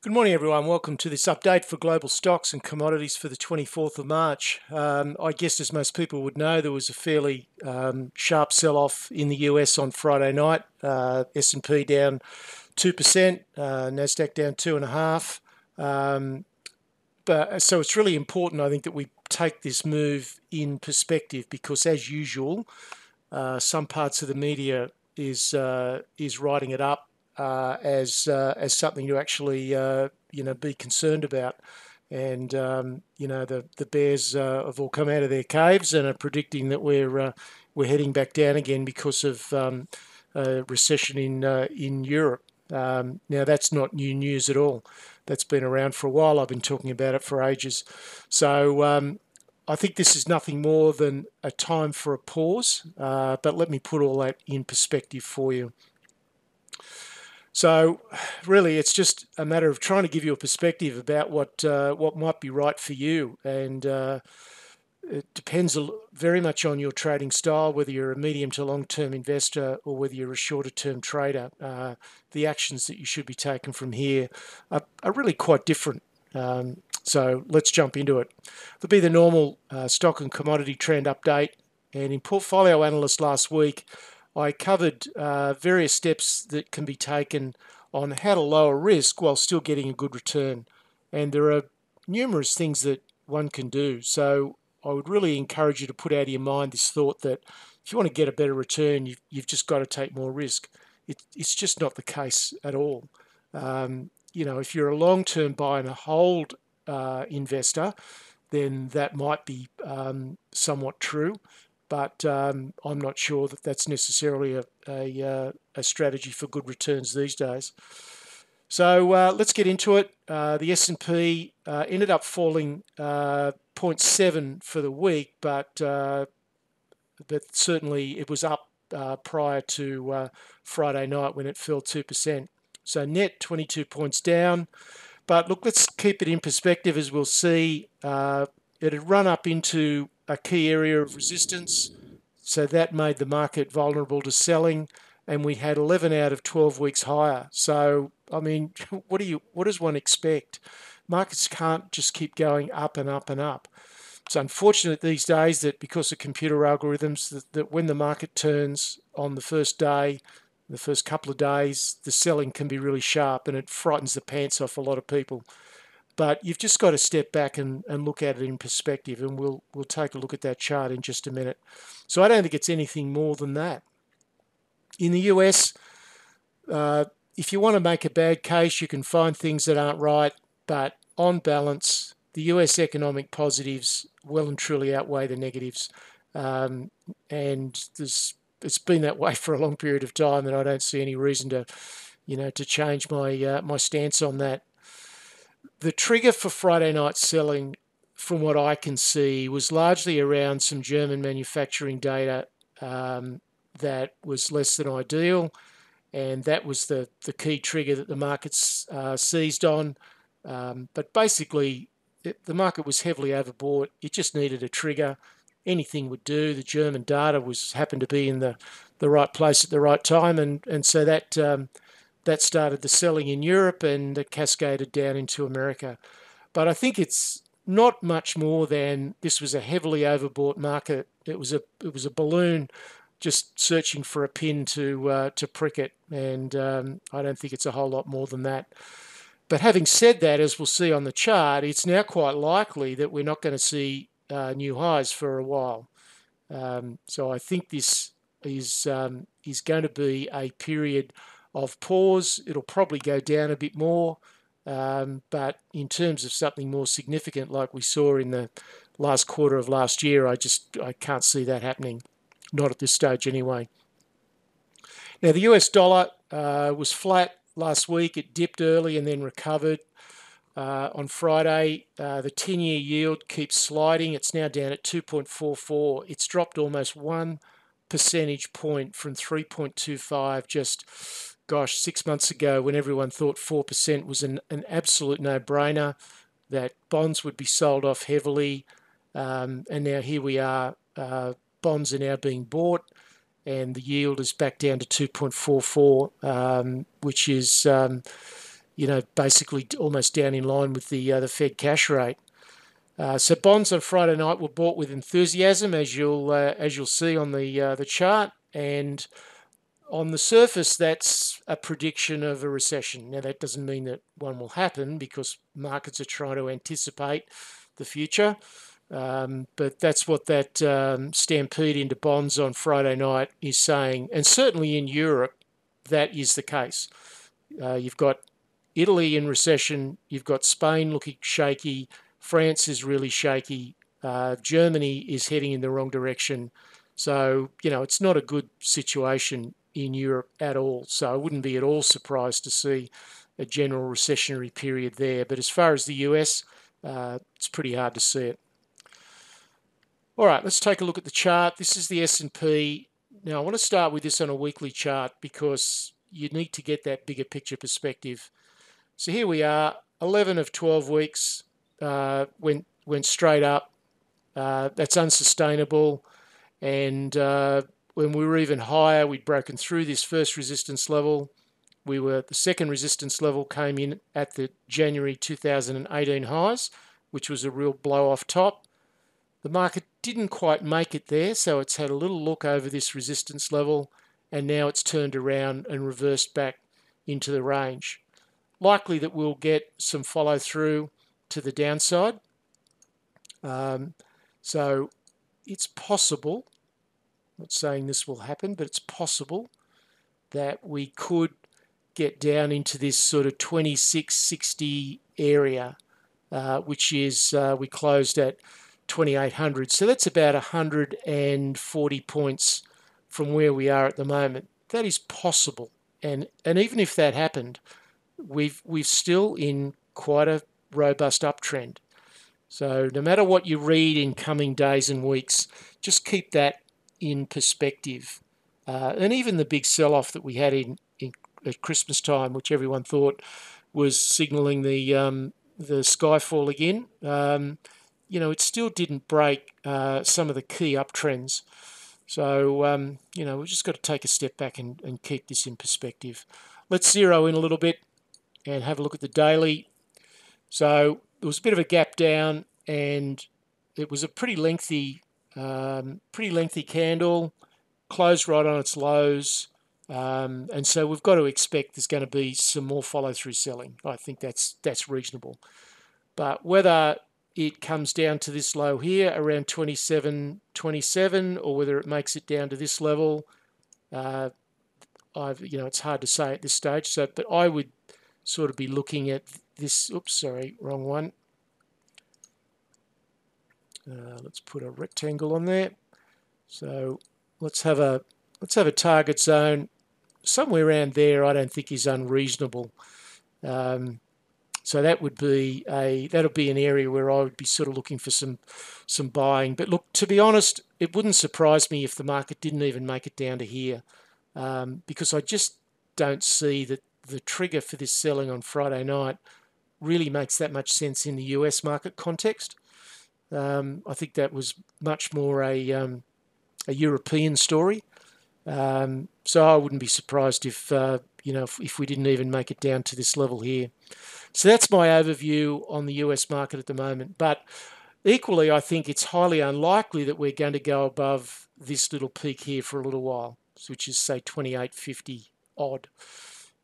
Good morning, everyone. Welcome to this update for global stocks and commodities for the 24th of March. I guess, as most people would know, there was a fairly sharp sell-off in the US on Friday night. S&P down 2%, Nasdaq down 2.5%. So it's really important, I think, that we take this move in perspective because, as usual, some parts of the media is writing it up as something to actually be concerned about, and the bears have all come out of their caves and are predicting that we're heading back down again because of a recession in Europe. Now that's not new news at all. That's been around for a while. I've been talking about it for ages. So I think this is nothing more than a time for a pause. But let me put all that in perspective for you. So really, it's just a matter of trying to give you a perspective about what might be right for you, and it depends very much on your trading style, whether you're a medium to long-term investor or whether you're a shorter-term trader. The actions that you should be taking from here are really quite different. So let's jump into it. There'll be the normal stock and commodity trend update, and in Portfolio Analyst last week, I covered various steps that can be taken on how to lower risk while still getting a good return. And there are numerous things that one can do. So I would really encourage you to put out of your mind this thought that if you want to get a better return, you've just got to take more risk. It's just not the case at all. If you're a long-term buy and a hold investor, then that might be somewhat true. But I'm not sure that that's necessarily a strategy for good returns these days. So let's get into it. The S&P ended up falling 0.7 for the week, but certainly it was up prior to Friday night when it fell 2%. So net 22 points down. But look, let's keep it in perspective. As we'll see, it had run up into a key area of resistance, so that made the market vulnerable to selling, and we had 11 out of 12 weeks higher. So, I mean, what does one expect? Markets can't just keep going up and up and up. It's unfortunate these days that because of computer algorithms, that when the market turns on the first day, the first couple of days, the selling can be really sharp, and it frightens the pants off a lot of people. But you've just got to step back and look at it in perspective, and we'll take a look at that chart in just a minute. So I don't think it's anything more than that. In the US, if you want to make a bad case, you can find things that aren't right, but on balance, the US economic positives well and truly outweigh the negatives, and it's been that way for a long period of time, and I don't see any reason to change my stance on that. The trigger for Friday night selling, from what I can see, was largely around some German manufacturing data that was less than ideal, and that was the key trigger that the markets seized on. But basically, the market was heavily overbought. It just needed a trigger. Anything would do. The German data happened to be in the right place at the right time, and so that started the selling in Europe, and it cascaded down into America. But I think it's not much more than this was a heavily overbought market. It was a balloon just searching for a pin to prick it, and I don't think it's a whole lot more than that. But having said that, as we'll see on the chart, it's now quite likely that we're not going to see new highs for a while. So I think this is going to be a period of pause. It'll probably go down a bit more, but in terms of something more significant like we saw in the last quarter of last year, I can't see that happening, not at this stage anyway. Now the US dollar was flat last week. It dipped early and then recovered. On Friday, the 10-year yield keeps sliding. It's now down at 2.44. It's dropped almost 1 percentage point from 3.25 just 6 months ago, when everyone thought 4% was an absolute no-brainer, that bonds would be sold off heavily. And now here we are, bonds are now being bought, and the yield is back down to 2.44, which is basically almost down in line with the Fed cash rate. So bonds on Friday night were bought with enthusiasm, as you'll see on the chart, and on the surface, that's a prediction of a recession. Now, that doesn't mean that one will happen because markets are trying to anticipate the future. But that's what that stampede into bonds on Friday night is saying. And certainly in Europe, that is the case. You've got Italy in recession. You've got Spain looking shaky. France is really shaky. Germany is heading in the wrong direction. So, it's not a good situation in Europe at all. So I wouldn't be at all surprised to see a general recessionary period there. But as far as the US, it's pretty hard to see it. All right, let's take a look at the chart. This is the S&P. Now, I want to start with this on a weekly chart because you need to get that bigger picture perspective. So here we are, 11 of 12 weeks went straight up. That's unsustainable. And when we were even higher, we'd broken through this first resistance level. The second resistance level came in at the January 2018 highs, which was a real blow off top. The market didn't quite make it there, so it's had a little look over this resistance level, and now it's turned around and reversed back into the range. Likely that we'll get some follow through to the downside. So it's possible, I'm not saying this will happen, but it's possible that we could get down into this sort of 2660 area, which is, we closed at 2800. So that's about 140 points from where we are at the moment. That is possible. And even if that happened, we've still in quite a robust uptrend. So no matter what you read in coming days and weeks, just keep that in perspective. And even the big sell-off that we had at Christmas time, which everyone thought was signalling the skyfall again, it still didn't break some of the key uptrends. So, we've just got to take a step back and keep this in perspective. Let's zero in a little bit and have a look at the daily. So there was a bit of a gap down, and it was a pretty lengthy candle, closed right on its lows, and so we've got to expect there's going to be some more follow-through selling. I think that's reasonable. But whether it comes down to this low here around 27.27, or whether it makes it down to this level, it's hard to say at this stage. So, but I would sort of be looking at this. Oops, sorry, wrong one. Let's put a rectangle on there. So let's have a target zone somewhere around there. I don't think is unreasonable. So that'll be an area where I would be sort of looking for some buying. But look, to be honest, it wouldn't surprise me if the market didn't even make it down to here, because I just don't see that the trigger for this selling on Friday night really makes that much sense in the US market context. I think that was much more a European story. So I wouldn't be surprised if we didn't even make it down to this level here. So that's my overview on the US market at the moment. But equally, I think it's highly unlikely that we're going to go above this little peak here for a little while, which is, say, 28.50 odd.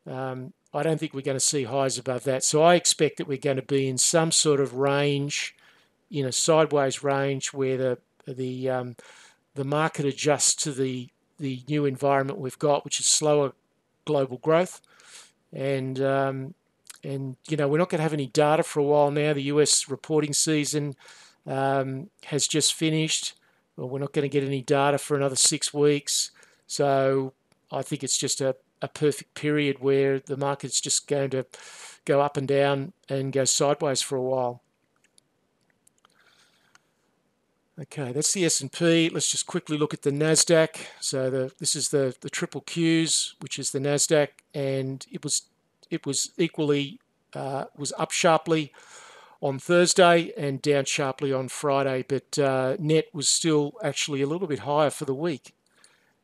I don't think we're going to see highs above that. So I expect that we're going to be in some sort of range, in a sideways range, where the market adjusts to the new environment we've got, which is slower global growth. And we're not going to have any data for a while now. The US reporting season has just finished. Well, we're not going to get any data for another 6 weeks. So I think it's just a perfect period where the market's just going to go up and down and go sideways for a while. Okay, that's the S&P. Let's just quickly look at the Nasdaq. So this is the triple Qs, which is the Nasdaq, and it was equally was up sharply on Thursday and down sharply on Friday, but net was still actually a little bit higher for the week.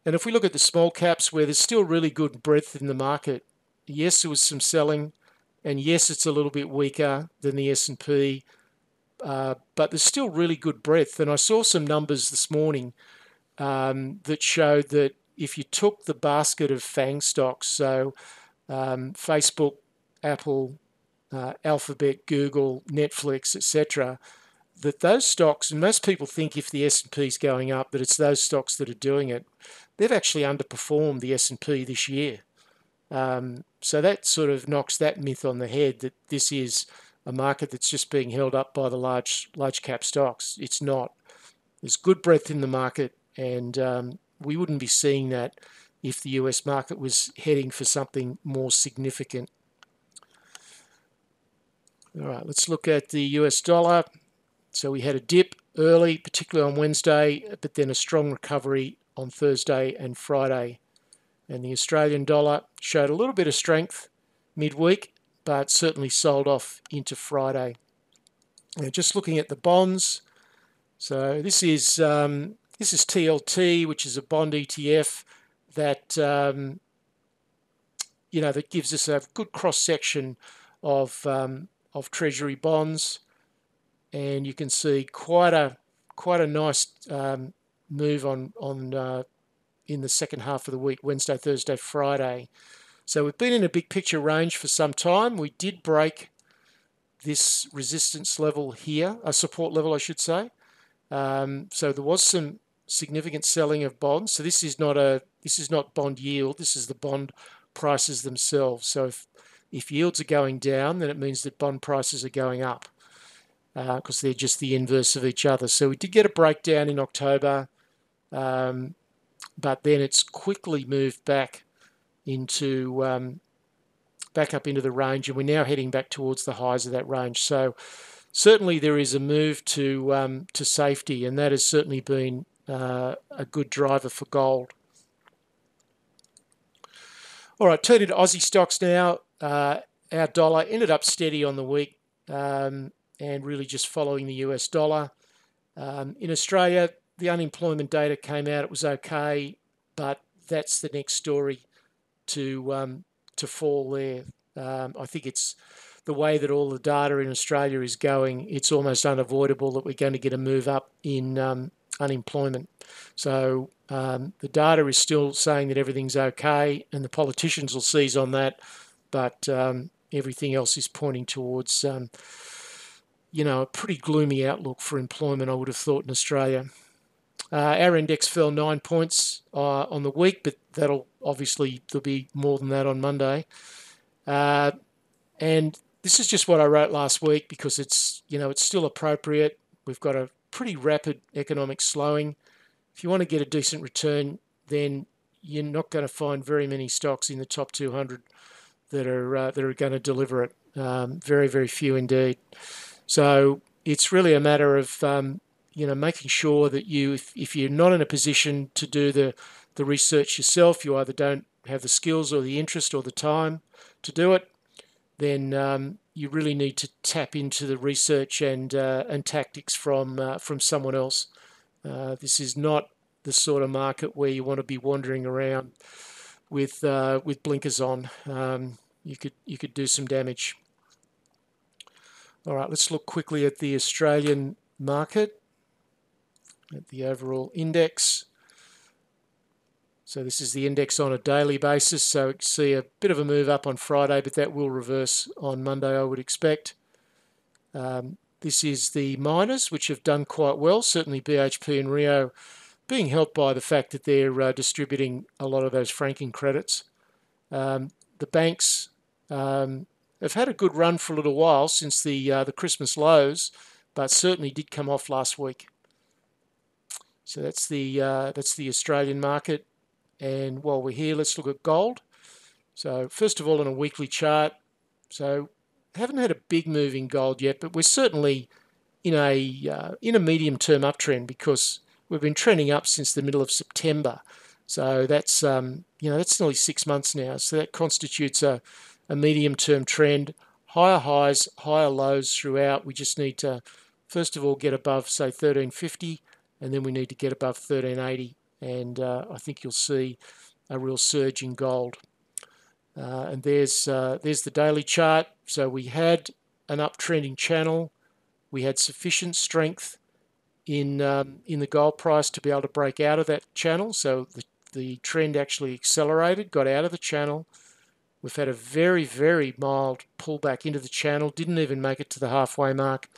And if we look at the small caps, where there's still really good breadth in the market, yes, there was some selling, And yes, it's a little bit weaker than the S&P, but there's still really good breadth. And I saw some numbers this morning that showed that if you took the basket of FANG stocks, so Facebook, Apple, Alphabet, Google, Netflix, etc., that those stocks, and most people think if the S&P is going up that it's those stocks that are doing it, they've actually underperformed the S&P this year. So that sort of knocks that myth on the head that this is a market that's just being held up by the large cap stocks. It's not. There's good breadth in the market, and we wouldn't be seeing that if the US market was heading for something more significant. All right, let's look at the US dollar. So we had a dip early, particularly on Wednesday, but then a strong recovery on Thursday and Friday. And the Australian dollar showed a little bit of strength midweek, but certainly sold off into Friday. Now, just looking at the bonds, so this is TLT, which is a bond ETF that that gives us a good cross section of Treasury bonds, and you can see quite a nice move on in the second half of the week, Wednesday, Thursday, Friday. So we've been in a big picture range for some time. We did break this resistance level here, a support level, I should say. So there was some significant selling of bonds. So this is not bond yield. This is the bond prices themselves. So if yields are going down, then it means that bond prices are going up because they're just the inverse of each other. So we did get a breakdown in October, but then it's quickly moved back into back up into the range, and we're now heading back towards the highs of that range. So certainly there is a move to safety, and that has certainly been a good driver for gold. All right, turning to Aussie stocks now. Our dollar ended up steady on the week and really just following the US dollar. In Australia, the unemployment data came out. It was okay, but that's the next story to fall there. I think it's the way that all the data in Australia is going. It's almost unavoidable that we're going to get a move up in unemployment. So the data is still saying that everything's okay, and the politicians will seize on that. But everything else is pointing towards, a pretty gloomy outlook for employment, I would have thought, in Australia. Our index fell 9 points on the week, but there'll be more than that on Monday. And this is just what I wrote last week because it's still appropriate. We've got a pretty rapid economic slowing. If you want to get a decent return, then you're not going to find very many stocks in the top 200 that are going to deliver it. Very, very few indeed. So it's really a matter of making sure that if you're not in a position to do the research yourself, you either don't have the skills or the interest or the time to do it, then you really need to tap into the research and tactics from someone else. This is not the sort of market where you want to be wandering around with blinkers on. You could do some damage. All right, let's look quickly at the Australian market, at the overall index. So this is the index on a daily basis. So you can see a bit of a move up on Friday, but that will reverse on Monday, I would expect. This is the miners, which have done quite well. Certainly BHP and Rio being helped by the fact that they're distributing a lot of those franking credits. The banks have had a good run for a little while since the Christmas lows, but certainly did come off last week. So that's the Australian market. And while we're here, let's look at gold. So first of all, on a weekly chart, so haven't had a big move in gold yet, but we're certainly in a medium-term uptrend because we've been trending up since the middle of September. So that's that's nearly 6 months now. So that constitutes a medium-term trend. Higher highs, higher lows throughout. We just need to first of all get above, say, 1350, and then we need to get above 1380. And I think you'll see a real surge in gold. And there's the daily chart. So we had an uptrending channel. We had sufficient strength in the gold price to be able to break out of that channel. So the trend actually accelerated, got out of the channel. We've had a very, very mild pullback into the channel, didn't even make it to the halfway mark,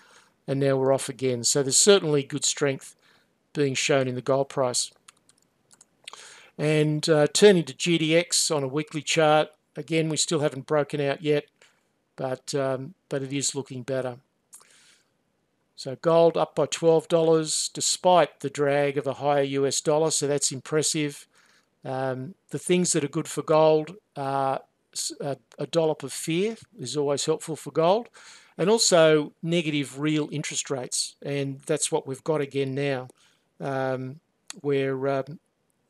and now we're off again. So there's certainly good strength being shown in the gold price. And turning to GDX on a weekly chart, again, we still haven't broken out yet, but it is looking better. So gold up by $12 despite the drag of a higher US dollar, so that's impressive. The things that are good for gold are a dollop of fear is always helpful for gold, and also negative real interest rates, and that's what we've got again now, where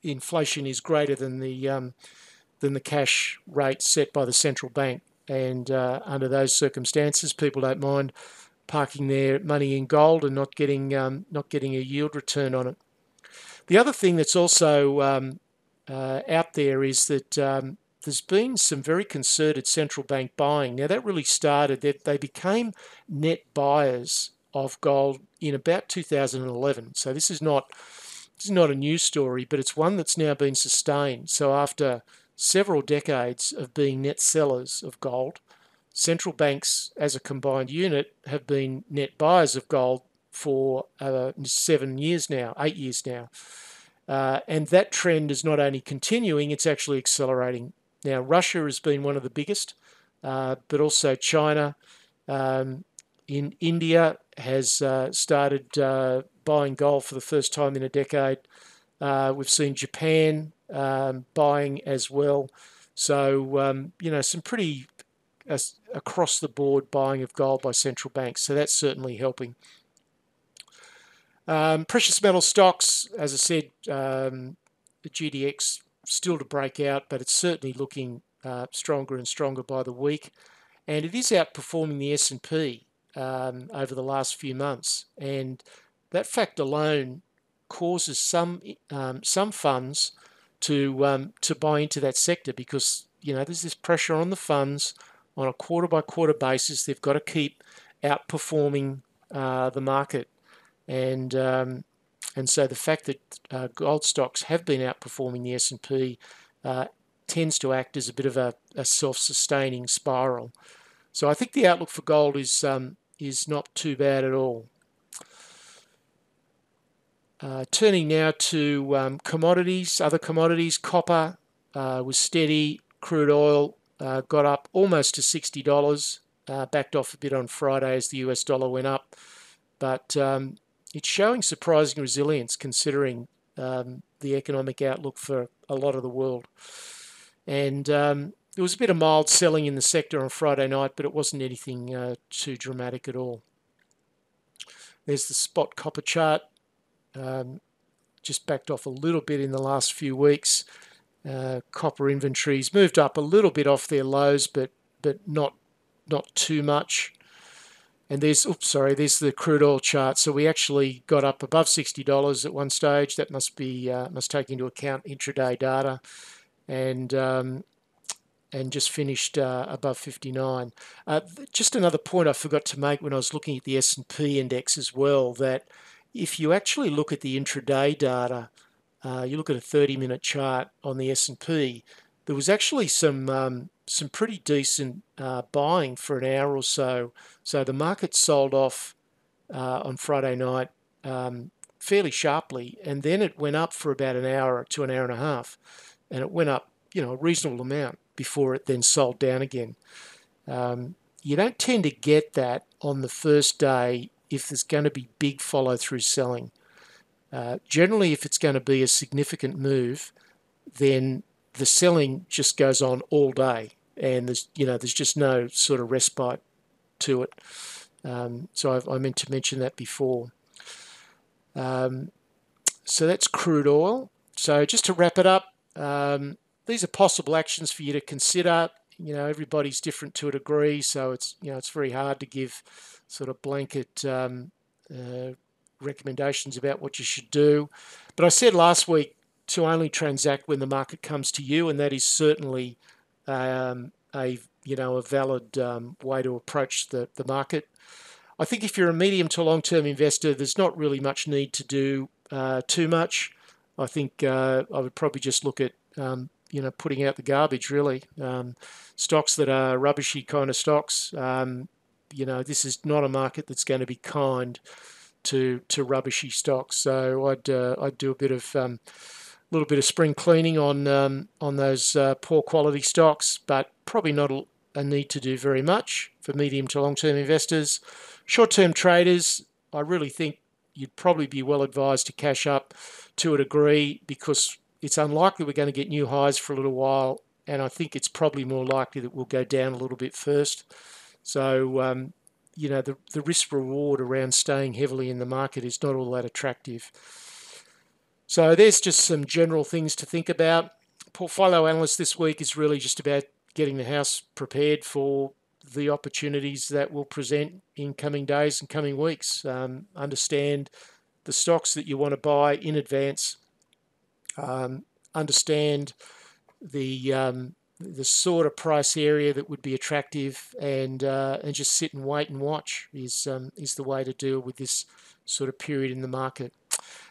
inflation is greater than the cash rate set by the central bank, and under those circumstances, people don't mind parking their money in gold and not getting a yield return on it. The other thing that's also out there is that there's been some very concerted central bank buying. Now that really started, they became net buyers of gold in about 2011. So this is not a news story, but it's one that's now been sustained. So after several decades of being net sellers of gold, central banks as a combined unit have been net buyers of gold for 7 years now, 8 years now. And that trend is not only continuing, it's actually accelerating. Now, Russia has been one of the biggest, but also China. In India has started buying gold for the first time in a decade. We've seen Japan buying as well. So, some pretty across the board buying of gold by central banks. So that's certainly helping. Precious metal stocks, as I said, the GDX still to break out, but it's certainly looking stronger and stronger by the week. And it is outperforming the S&P over the last few months. And that fact alone causes some funds to buy into that sector because, there's this pressure on the funds on a quarter-by-quarter basis. They've got to keep outperforming the market. And so the fact that gold stocks have been outperforming the S&P tends to act as a bit of a self-sustaining spiral. So I think the outlook for gold is not too bad at all. Turning now to commodities, other commodities, copper was steady, crude oil got up almost to $60, backed off a bit on Friday as the US dollar went up, but it's showing surprising resilience considering the economic outlook for a lot of the world. And there was a bit of mild selling in the sector on Friday night, but it wasn't anything too dramatic at all. There's the spot copper chart. Just backed off a little bit in the last few weeks. Copper inventories moved up a little bit off their lows, but not too much. And there's the crude oil chart. So we actually got up above $60 at one stage. That must take into account intraday data, and just finished above 59. Just another point I forgot to make when I was looking at the S&P index as well, that if you actually look at the intraday data, you look at a 30-minute chart on the S&P, there was actually some pretty decent buying for an hour or so. So the market sold off on Friday night fairly sharply, and then it went up for about an hour to an hour and a half, and it went up, a reasonable amount before it then sold down again. You don't tend to get that on the first day if there's going to be big follow-through selling. Generally, if it's going to be a significant move, then the selling just goes on all day, and there's just no sort of respite to it. So I meant to mention that before. So that's crude oil. So just to wrap it up, these are possible actions for you to consider. Everybody's different to a degree, so it's very hard to give sort of blanket recommendations about what you should do. But I said last week to only transact when the market comes to you, and that is certainly a valid way to approach the market. I think if you're a medium to long-term investor, there's not really much need to do too much. I think I would probably just look at putting out the garbage, really. Stocks that are rubbishy kind of stocks. This is not a market that's going to be kind to rubbishy stocks. So I'd do a bit of little bit of spring cleaning on those poor quality stocks, but probably not a need to do very much for medium to long-term investors. Short-term traders, I really think you'd probably be well advised to cash up to a degree, because it's unlikely we're going to get new highs for a little while, and I think it's probably more likely that we'll go down a little bit first. So, the risk-reward around staying heavily in the market is not all that attractive. So there's just some general things to think about. Portfolio Analyst this week is really just about getting the house prepared for the opportunities that will present in coming days and coming weeks. Understand the stocks that you want to buy in advance. Understand the sort of price area that would be attractive, and just sit and wait and watch is the way to deal with this sort of period in the market.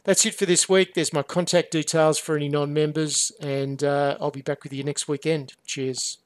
That's it for this week. There's my contact details for any non-members, and I'll be back with you next weekend. Cheers.